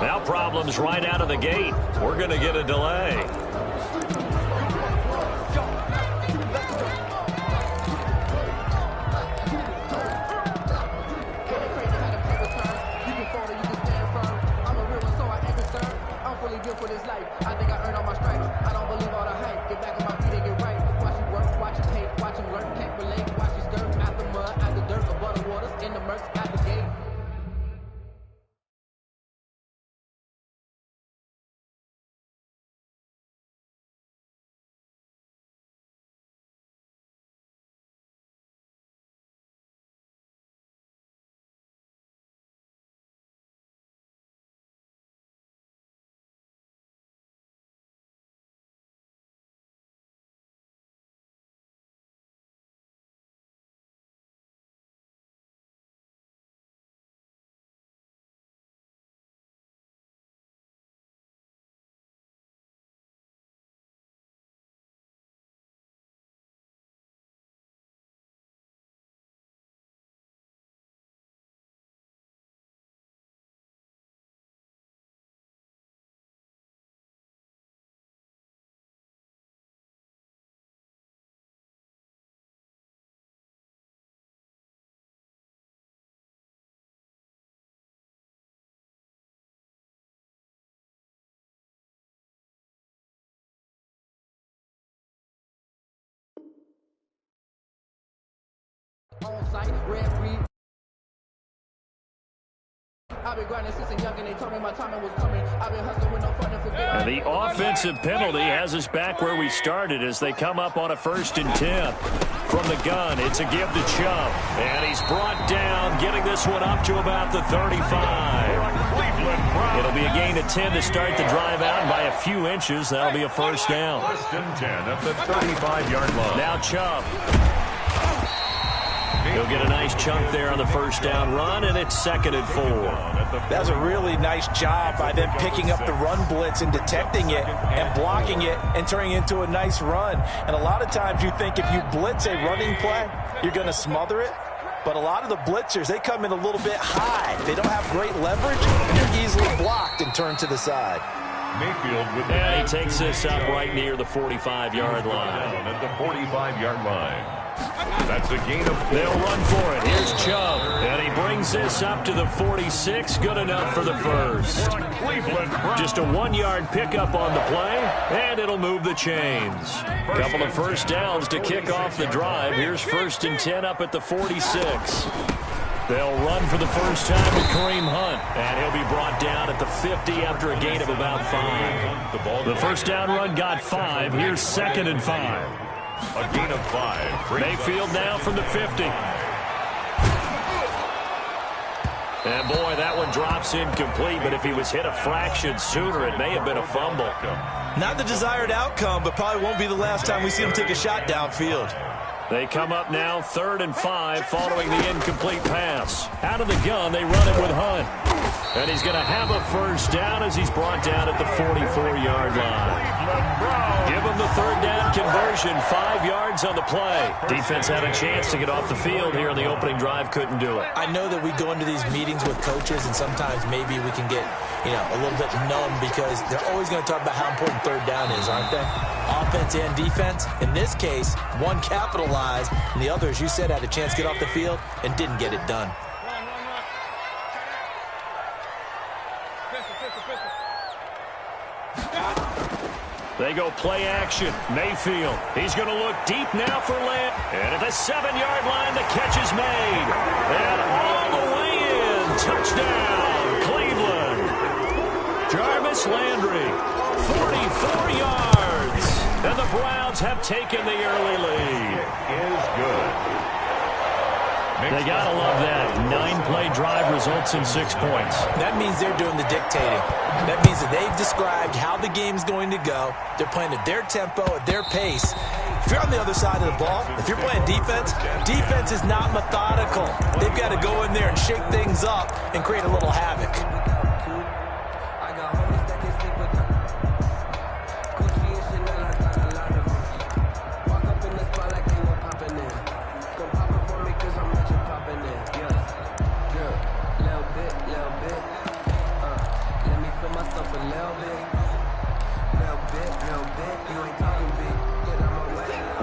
Now problems right out of the gate. We're going to get a delay. For this life, I think I earned all my stripes. I don't believe all the hype. Get back on my feet and get right. Watch you work, watch you hate, watch him lurk, can't relate. Watch you skirt out the mud, out the dirt, above the waters, in the murks, out the gate. On site, red free. I've been grinding since a young and they told me my time was coming. I've been hustling with no fun and forget. And the offensive penalty has us back where we started as they come up on a 1st and 10. From the gun, it's a give to Chubb. And he's brought down, getting this one up to about the 35. It'll be a gain of 10 to start the drive out by a few inches. That'll be a 1st down. 1st and 10 at the 35-yard line. Now Chubb. He'll get a nice chunk there on the 1st down run, and it's 2nd and 4. That was a really nice job by them picking up the run blitz and detecting it and blocking it and turning it into a nice run. And a lot of times you think if you blitz a running play, you're going to smother it. But a lot of the blitzers, they come in a little bit high. They don't have great leverage, and they're easily blocked and turned to the side. Mayfield with the and he takes this up right near the 45-yard line. Down at the 45-yard line. That's a gain of 4. They'll run for it. Here's Chubb. And he brings this up to the 46. Good enough for the 1st. Just a 1-yard pickup on the play, and it'll move the chains. Couple of 1st downs to kick off the drive. Here's 1st and 10 up at the 46. They'll run for the first time with Kareem Hunt, and he'll be brought down at the 50 after a gain of about 5. The 1st down run got 5. Here's 2nd and 5. A gain of 5. Mayfield now from the 50. And boy, that one drops incomplete, but if he was hit a fraction sooner, it may have been a fumble. Not the desired outcome, but probably won't be the last time we see him take a shot downfield. They come up now 3rd and 5 following the incomplete pass. Out of the gun, they run it with Hunt. And he's going to have a 1st down as he's brought down at the 44-yard line. Give him the 3rd down conversion, 5 yards on the play. Defense had a chance to get off the field here in the opening drive, couldn't do it. I know that we go into these meetings with coaches, and sometimes maybe we can get, a little bit numb because they're always going to talk about how important 3rd down is, aren't they? Offense and defense. In this case, one capitalized, and the other, as you said, had a chance to get off the field and didn't get it done. They go play action. Mayfield. He's going to look deep now for Land. And at the 7-yard line, the catch is made. And all the way in. Touchdown, Cleveland. Jarvis Landry, 44 yards. And the Browns have taken the early lead. It is good. They got to love that. 9-play drive results in 6 points. That means they're doing the dictating. That means that they've described how the game's going to go. They're playing at their tempo, at their pace. If you're on the other side of the ball, if you're playing defense, defense is not methodical. They've got to go in there and shake things up and create a little havoc.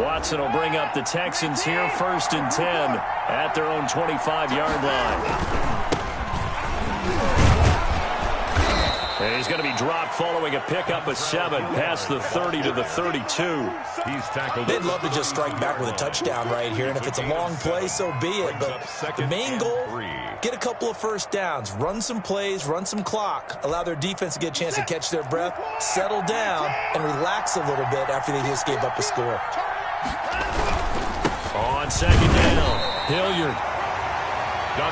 Watson will bring up the Texans here, 1st and 10 at their own 25-yard line. And he's going to be dropped following a pickup of 7 past the 30 to the 32. He's tackled. They'd love to just strike back with a touchdown right here, and if it's a long play, so be it. But the main goal, get a couple of first downs, run some plays, run some clock, allow their defense to get a chance to catch their breath, settle down, and relax a little bit after they just gave up a score. On 2nd down, Hilliard.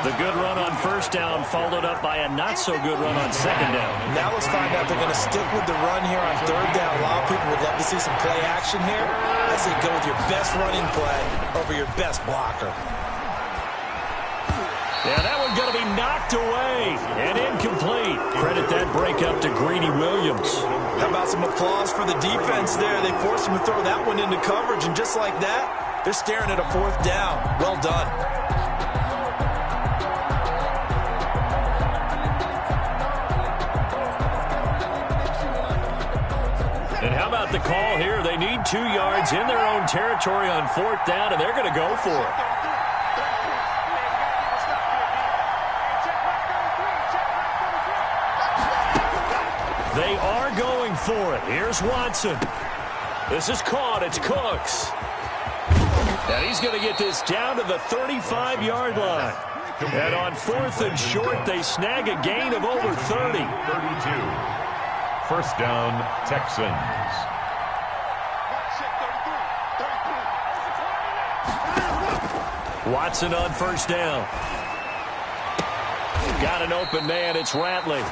The good run on 1st down followed up by a not-so-good run on 2nd down. Now let's find out if they're going to stick with the run here on 3rd down. A lot of people would love to see some play action here. I say go with your best running play over your best blocker. Yeah, that one's going to be knocked away and incomplete. Credit that breakup to Greedy Williams. How about some applause for the defense there? They forced him to throw that one into coverage, and just like that, they're staring at a 4th down. Well done. And how about the call here? They need 2 yards in their own territory on 4th down, and they're going to go for it. They are going for it. Here's Watson. This is caught. It's Cooks. And he's going to get this down to the 35-yard line. And on 4th and short, they snag a gain of over 30. 32. 1st down, Texans. Watson on 1st down. Got an open man. It's Ratley.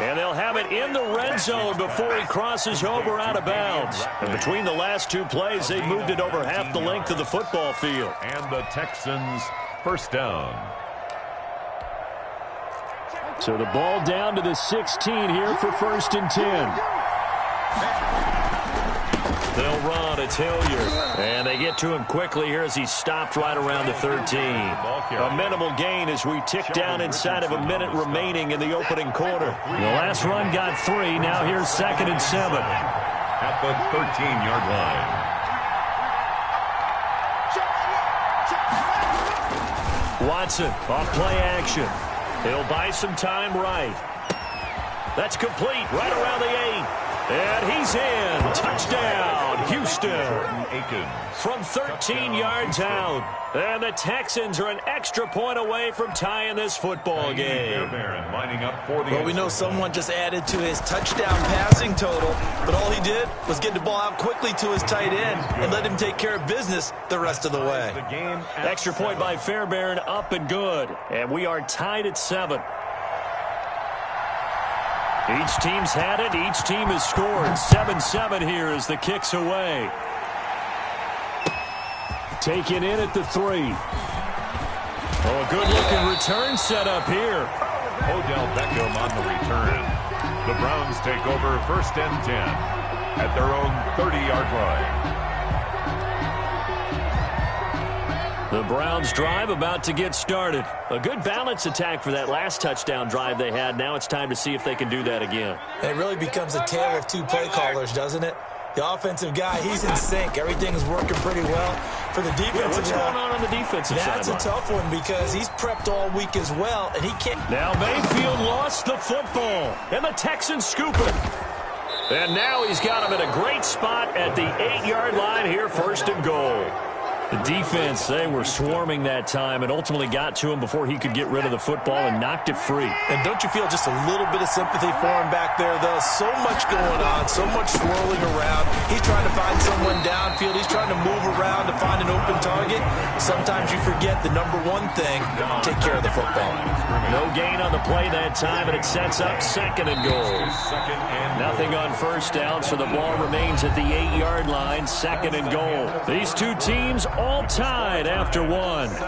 And they'll have it in the red zone before he crosses over out of bounds. And between the last 2 plays, they've moved it over half the length of the football field. And the Texans, 1st down. So the ball down to the 16 here for 1st and 10. They'll run. It's Hilliard. And they get to him quickly here as he's stopped right around the 13. A minimal gain as we tick down inside of a minute remaining in the opening quarter. The last run got 3. Now here's 2nd and 7. At the 13-yard line. Watson off play action. He'll buy some time right. That's complete right around the 8. And he's in. Touchdown, Houston. From 13 yards out. And the Texans are an extra point away from tying this football game. Well, we know someone just added to his touchdown passing total, but all he did was get the ball out quickly to his tight end and let him take care of business the rest of the way. Extra point by Fairbairn, up and good. And we are tied at 7. Each team's had it. Each team has scored. 7-7 here as the kick's away. Taken in at the 3. Oh, a good-looking return set up here. Odell Beckham on the return. The Browns take over 1st and 10 at their own 30-yard line. The Browns drive about to get started. A good balance attack for that last touchdown drive they had. Now it's time to see if they can do that again. It really becomes a tale of 2 play callers, doesn't it? The offensive guy, he's in sync. Everything is working pretty well. For the defensive what's going on the defensive side? That's a tough one because he's prepped all week as well, and he can't. Now Mayfield lost the football, and the Texans scoop it. And now he's got him in a great spot at the 8-yard line here, 1st and goal. The defense, they were swarming that time and ultimately got to him before he could get rid of the football and knocked it free. And don't you feel just a little bit of sympathy for him back there, though? So much going on, so much swirling around. He's trying to find someone downfield. He's trying to move around to find an open target. Sometimes you forget the number one thing, take care of the football. No gain on the play that time, and it sets up 2nd and goal. Nothing on 1st down, so the ball remains at the 8-yard line, 2nd and goal. These 2 teams all tied after 1. 7-7.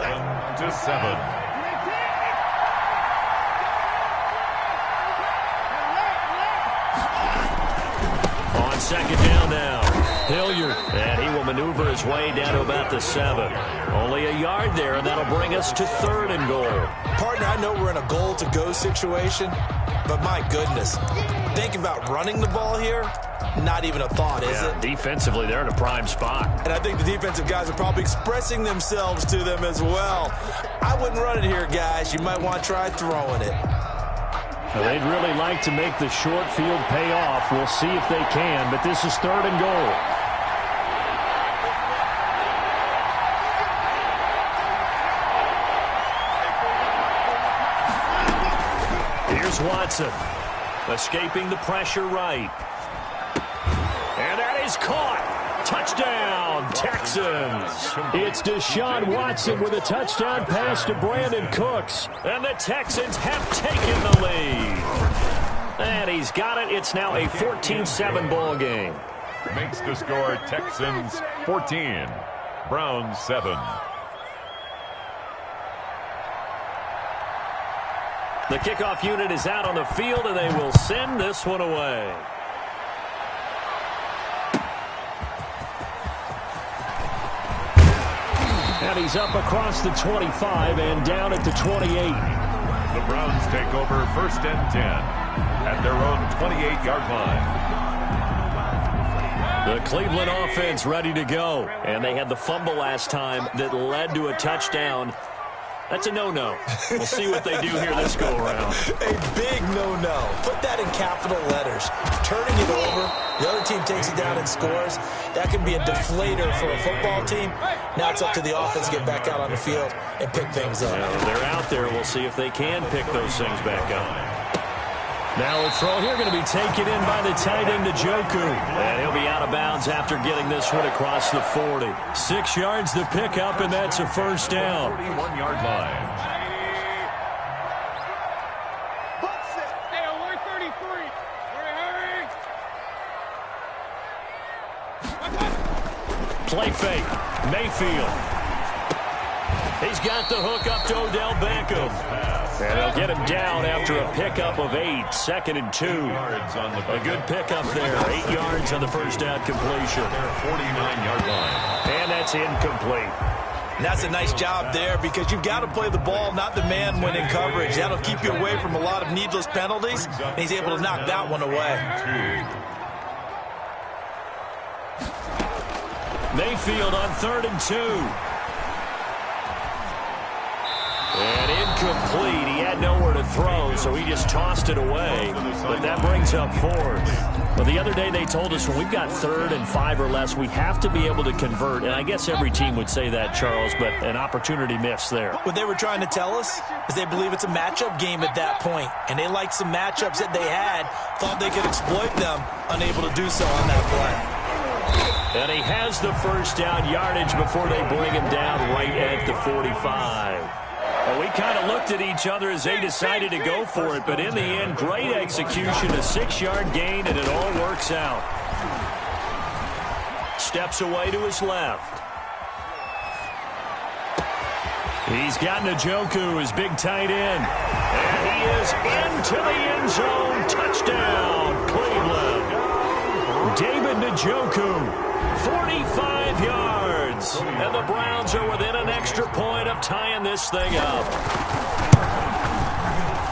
On 2nd down now, Hilliard, and he will maneuver his way down to about the 7. Only a yard there, and that'll bring us to 3rd and goal. Partner, I know we're in a goal-to-go situation, but my goodness, thinking about running the ball here, not even a thought, is it? Defensively, they're in a prime spot. And I think the defensive guys are probably expressing themselves to them as well. I wouldn't run it here, guys. You might want to try throwing it. Well, they'd really like to make the short field pay off. We'll see if they can, but this is 3rd and goal. Here's Watson, escaping the pressure right. And that is caught. Touchdown, Texans. It's Deshaun Watson with a touchdown pass to Brandon Cooks. And the Texans have taken the lead. And he's got it. It's now a 14-7 ball game. Makes the score Texans 14, Browns 7. The kickoff unit is out on the field, and they will send this one away. And he's up across the 25 and down at the 28. The Browns take over 1st and 10 at their own 28-yard line. The Cleveland offense ready to go. And they had the fumble last time that led to a touchdown. That's a no-no. We'll see what they do here this go-around. A big no-no. Put that in capital letters. Turning it over, the other team takes it down and scores. That can be a deflator for a football team. Now it's up to the offense to get back out on the field and pick things up. Now they're out there. We'll see if they can pick those things back up. Now a throw here going to be taken in by the tight end, Njoku. And he'll be out of bounds after getting this one across the 40. 6 yards the pickup, and that's a first down. 41-yard line. Play fake. Mayfield. He's got the hook up to Odell Beckham. And they'll get him down after a pickup of 8. 2nd and 2. A good pickup there. 8 yards on the first down completion. 49-yard line. And that's incomplete. And that's a nice job there because you've got to play the ball, not the man when in coverage. That'll keep you away from a lot of needless penalties. And he's able to knock that one away. Mayfield on 3rd and 2. And incomplete. He had nowhere to throw, so he just tossed it away. But that brings up 4th. But the other day they told us when we've got 3rd and 5 or less, we have to be able to convert. And I guess every team would say that, Charles, but an opportunity missed there. What they were trying to tell us is they believe it's a matchup game at that point. And they liked some matchups that they had, thought they could exploit them, unable to do so on that play. And he has the first down yardage before they bring him down right at the 45. Well, we kind of looked at each other as they decided to go for it, but in the end, great execution, a 6-yard gain, and it all works out. Steps away to his left. He's got Njoku, his big tight end. And he is into the end zone. Touchdown, Cleveland. David Njoku. 45 yards, and the Browns are within an extra point of tying this thing up.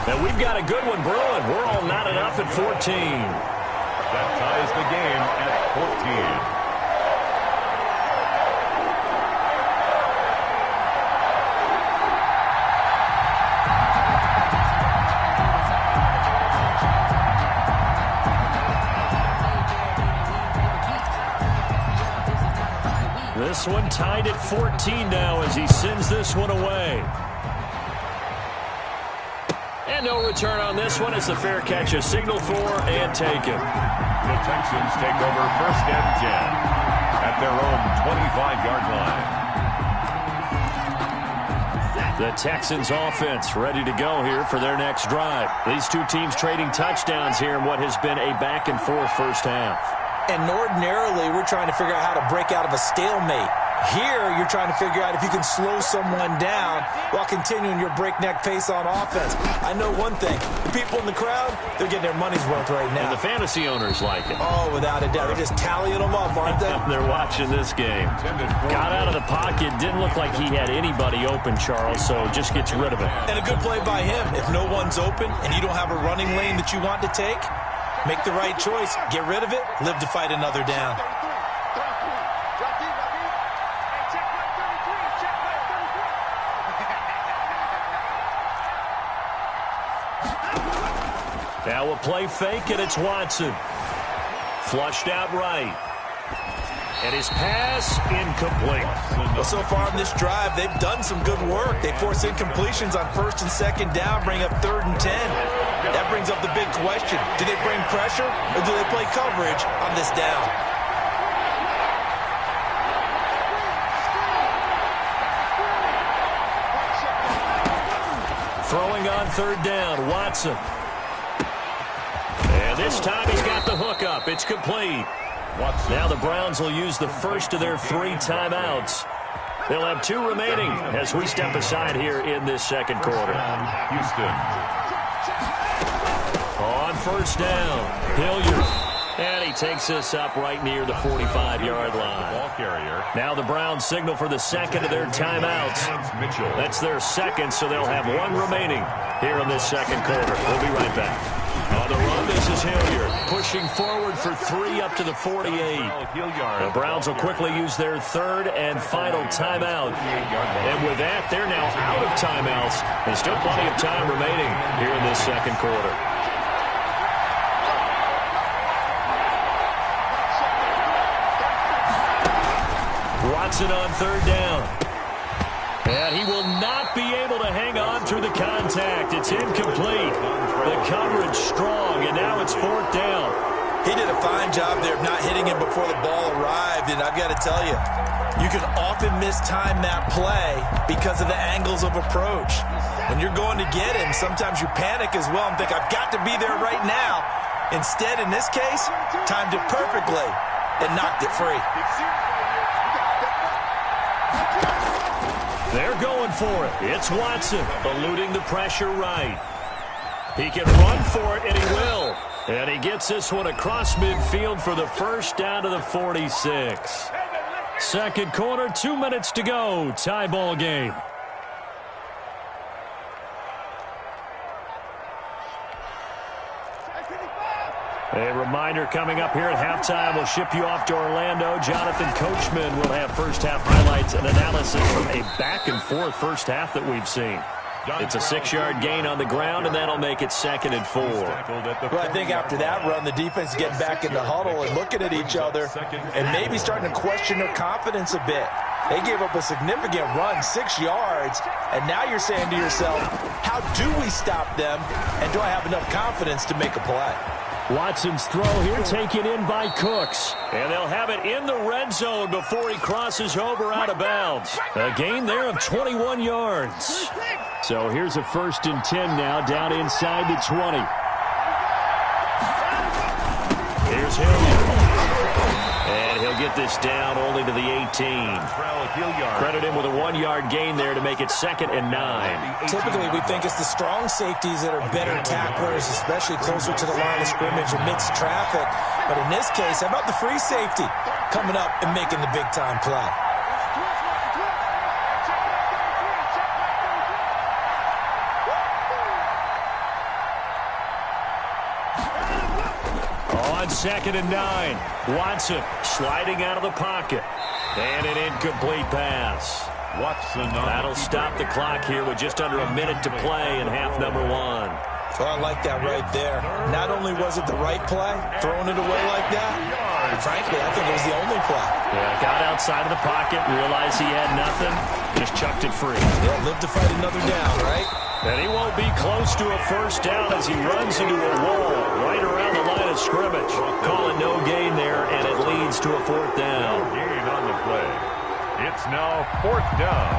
And we've got a good one brewing. We're all knotted up at 14. That ties the game at 14. This one tied at 14 now as he sends this one away. And no return on this one as the fair catch is signaled for and taken. The Texans take over 1st and 10 at their own 25-yard line. The Texans offense ready to go here for their next drive. These two teams trading touchdowns here in what has been a back-and-forth first half. And ordinarily, we're trying to figure out how to break out of a stalemate. Here, you're trying to figure out if you can slow someone down while continuing your breakneck pace on offense. I know one thing. The people in the crowd, they're getting their money's worth right now. And the fantasy owners like it. Oh, without a doubt. They're just tallying them up, aren't they? They're watching this game. Got out of the pocket. Didn't look like he had anybody open, Charles, so just gets rid of it. And a good play by him. If no one's open and you don't have a running lane that you want to take, make the right choice. Get rid of it. Live to fight another down. Now a play fake, and it's Watson. Flushed out right. And his pass incomplete. Well, so far in this drive, they've done some good work. They force incompletions on 1st and 2nd down, bring up 3rd and 10. That brings up the big question. Do they bring pressure, or do they play coverage on this down? Throwing on 3rd down, Watson. And this time he's got the hook up. It's complete. Now the Browns will use the first of their 3 timeouts. They'll have 2 remaining as we step aside here in this second quarter. Houston. On 1st down, Hilliard. And he takes this up right near the 45-yard line. Ball carrier. Now the Browns signal for the second of their timeouts. That's their second, so they'll have 1 remaining here in this second quarter. We'll be right back. On the run, this is Hilliard, pushing forward for 3 up to the 48. The Browns will quickly use their 3rd and final timeout. And with that, they're now out of timeouts. There's still plenty of time remaining here in this second quarter. Watson on 3rd down. And he will not be able to hang on through the contact. It's incomplete. The coverage strong, and now it's 4th down. He did a fine job there of not hitting him before the ball arrived, and I've got to tell you, you can often mistime that play because of the angles of approach. When you're going to get him, sometimes you panic as well and think, I've got to be there right now. Instead, in this case, timed it perfectly and knocked it free. They're going for it. It's Watson eluding the pressure right. He can run for it, and he will. And he gets this one across midfield for the first down to the 46. Second quarter, 2 minutes to go. Tie ball game. A reminder coming up here at halftime. We'll ship you off to Orlando. Jonathan Coachman will have first-half highlights and analysis from a back-and-forth first half that we've seen. It's a 6-yard gain on the ground, and that'll make it 2nd and 4. Well, I think after that run, the defense is getting back in the huddle and looking at each other and maybe starting to question their confidence a bit. They gave up a significant run, 6 yards, and now you're saying to yourself, how do we stop them, and do I have enough confidence to make a play? Watson's throw here taken in by Cooks. And they'll have it in the red zone before he crosses over out of bounds. A gain there of 21 yards. So here's a 1st and 10 now down inside the 20. Here's Hilliard. And he'll get this down only to the 18. Credit him with a 1-yard gain there to make it 2nd and 9. Typically, we think it's the strong safeties that are better tacklers, especially closer to the line of scrimmage amidst traffic. But in this case, how about the free safety coming up and making the big-time play? On 2nd and 9, Watson sliding out of the pocket. And an incomplete pass. Watson. That'll stop the clock here with just under a minute to play in half number 1. Well, I like that right there. Not only was it the right play, throwing it away like that, but frankly, I think it was the only play. Yeah, got outside of the pocket, realized he had nothing, just chucked it free. Yeah, live to fight another down, right? And he won't be close to a first down as he runs into a wall right around the line of scrimmage. Calling no gain there, and it leads to a 4th down. No gain on the play. It's now 4th down.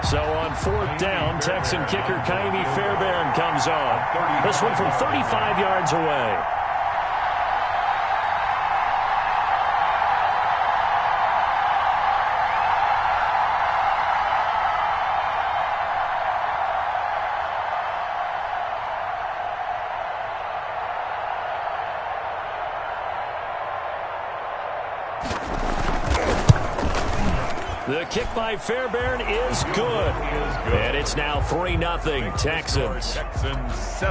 So on 4th down, Texan kicker Kaimi Fairbairn comes on. This one from 35 yards away. The kick by Fairbairn is good. And it's now 3-0 Texans.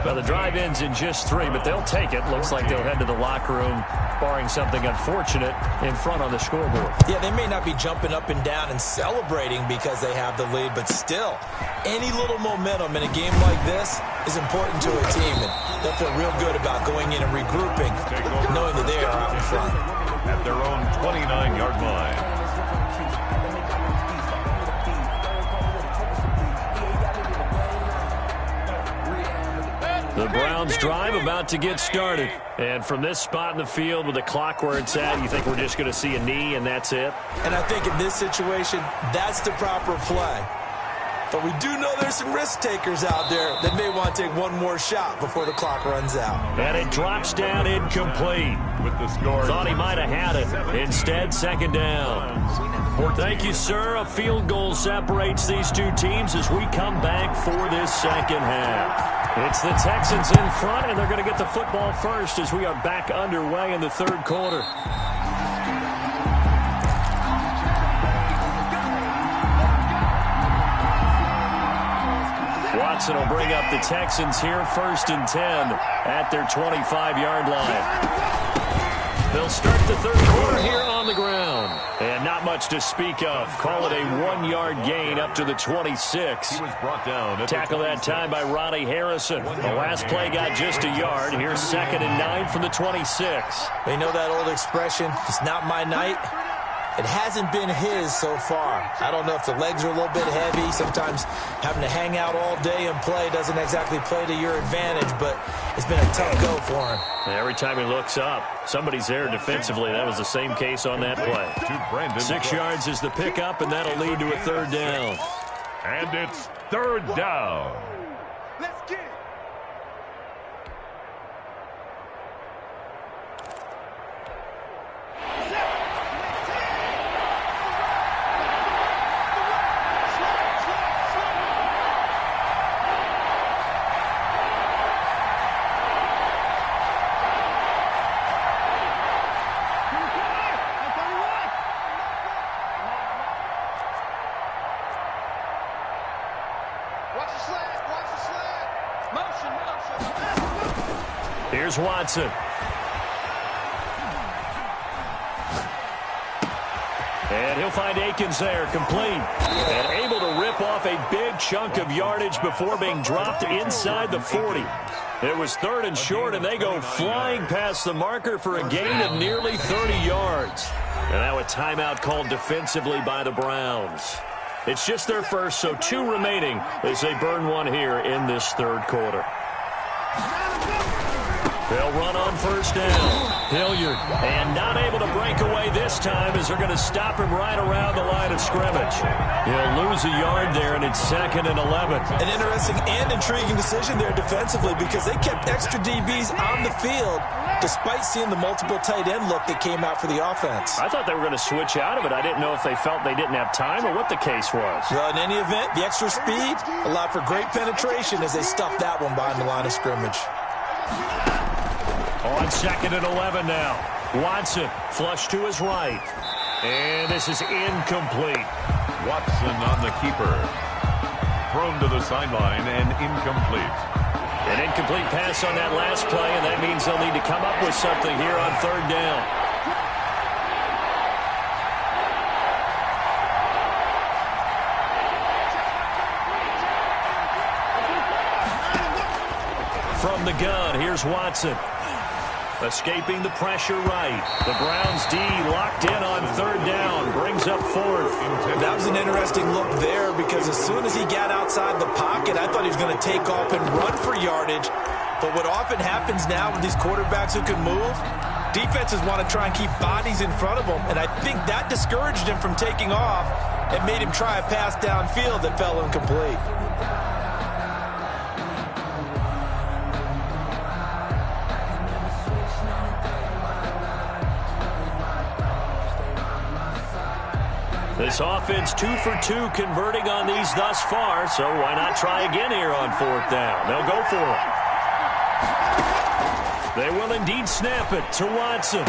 Well, the drive ends in just 3, but they'll take it. Looks like they'll head to the locker room, barring something unfortunate, in front on the scoreboard. Yeah, they may not be jumping up and down and celebrating because they have the lead, but still, any little momentum in a game like this is important to a team, and they'll feel real good about going in and regrouping, knowing that they are out in front. At their own 29-yard line. The Browns drive about to get started. And from this spot in the field with the clock where it's at, you think we're just going to see a knee and that's it? And I think in this situation, that's the proper play. But we do know there's some risk takers out there that may want to take one more shot before the clock runs out. And it drops down incomplete. With the score. Thought he might have had it. Instead, second down. Thank you, sir. A field goal separates these two teams as we come back for this second half. It's the Texans in front, and they're going to get the football first as we are back underway in the third quarter. Watson will bring up the Texans here, 1st and 10 at their 25-yard line. They'll start the third quarter here on the ground. And not much to speak of. Call it a 1-yard gain up to the 26. He was brought down. Tackle that time by Ronnie Harrison. The last play got just a yard. Here's 2nd and 9 from the 26. They know that old expression, it's not my night. It hasn't been his so far. I don't know if the legs are a little bit heavy. Sometimes having to hang out all day and play doesn't exactly play to your advantage, but it's been a tough go for him. Every time he looks up, somebody's there defensively. That was the same case on that play. 6 yards is the pickup, and that'll lead to a 3rd down. And it's 3rd down. Let's get it. Here's Watson. And he'll find Akins there, complete. And able to rip off a big chunk of yardage before being dropped inside the 40. It was 3rd and short, and they go flying past the marker for a gain of nearly 30 yards. And now a timeout called defensively by the Browns. It's just their first, so 2 remaining as they burn one here in this third quarter. They'll run on 1st down. Hilliard, and not able to break away this time as they're going to stop him right around the line of scrimmage. He'll lose a yard there, and it's 2nd and 11. An interesting and intriguing decision there defensively because they kept extra DBs on the field despite seeing the multiple tight end look that came out for the offense. I thought they were going to switch out of it. I didn't know if they felt they didn't have time or what the case was. Well, in any event, the extra speed allowed for great penetration as they stuffed that one behind the line of scrimmage. On 2nd and 11 now. Watson flush to his right. And this is incomplete. Watson on the keeper. Thrown to the sideline and incomplete. An incomplete pass on that last play, and that means they'll need to come up with something here on 3rd down. From the gun, here's Watson. Escaping the pressure right. The Browns D locked in on 3rd down. Brings up 4th. That was an interesting look there because as soon as he got outside the pocket, I thought he was going to take off and run for yardage. But what often happens now with these quarterbacks who can move, defenses want to try and keep bodies in front of them. And I think that discouraged him from taking off and made him try a pass downfield that fell incomplete. This offense 2 for 2 converting on these thus far, so why not try again here on 4th down? They'll go for it. They will indeed snap it to Watson.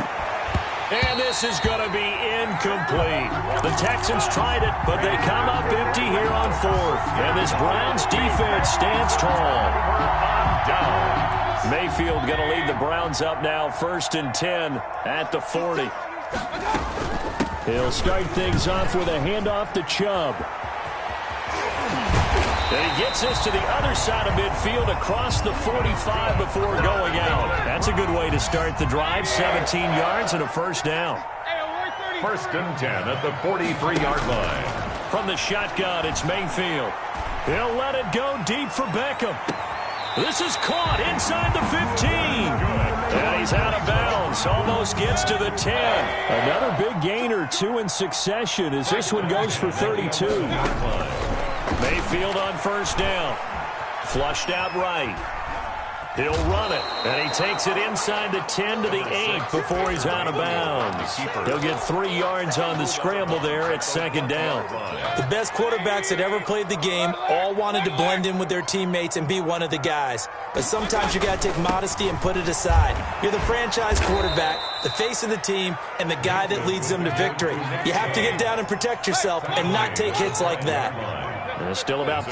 And this is going to be incomplete. The Texans tried it, but they come up empty here on fourth. And this Browns defense stands tall. Mayfield going to lead the Browns up now, 1st and 10 at the 40. He'll start things off with a handoff to Chubb. And he gets this to the other side of midfield across the 45 before going out. That's a good way to start the drive. 17 yards and a first down. 1st and 10 at the 43-yard line. From the shotgun, it's Mayfield. He'll let it go deep for Beckham. This is caught inside the 15. And he's out of bounds. Almost gets to the 10. Another big gainer, 2 in succession, as this one goes for 32. Mayfield on 1st down. Flushed out right. He'll run it, and he takes it inside the 10 to the 8 before he's out of bounds. He'll get 3 yards on the scramble there at 2nd down. The best quarterbacks that ever played the game all wanted to blend in with their teammates and be one of the guys. But sometimes you got to take modesty and put it aside. You're the franchise quarterback, the face of the team, and the guy that leads them to victory. You have to get down and protect yourself and not take hits like that. And it's still about